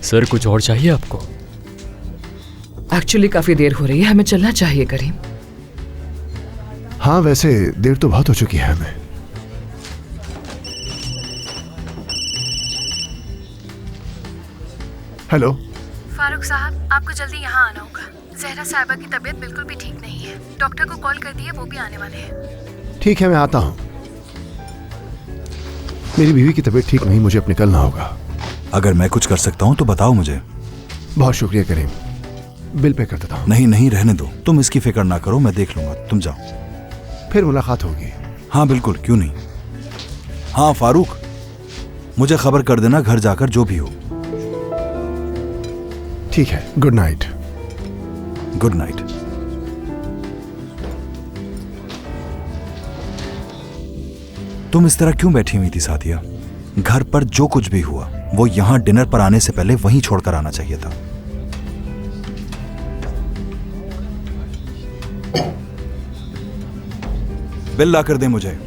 Sir कुछ और चाहिए आपको? एक्चुअली काफी देर हो रही है, हमें चलना चाहिए करीम। हाँ वैसे देर तो बहुत हो चुकी है हमें। हेलो फारूक साहब, आपको जल्दी यहाँ आना होगा। जहरा साहिबा की तबीयत बिल्कुल भी ठीक नहीं है। डॉक्टर को कॉल कर दिए, वो भी आने वाले हैं। ठीक है मैं आता हूँ। मेरी बीवी की तबीयत ठीक नहीं, मुझे अब निकलना होगा। अगर मैं कुछ कर सकता हूँ तो बताओ मुझे। बहुत शुक्रिया करीम, बिल पे कर देता हूँ। नहीं नहीं रहने दो, तुम इसकी फिक्र ना करो, मैं देख लूंगा, तुम जाओ। फिर मुलाकात होगी। हाँ बिल्कुल, क्यों नहीं। हाँ फारूक, मुझे खबर कर देना घर जाकर जो भी हो। ठीक है, गुड नाइट। Good night. तुम इस तरह क्यों बैठी हुई थी सादिया? घर पर जो कुछ भी हुआ वो यहां डिनर पर आने से पहले वहीं छोड़कर आना चाहिए था। बिल ला कर दे मुझे।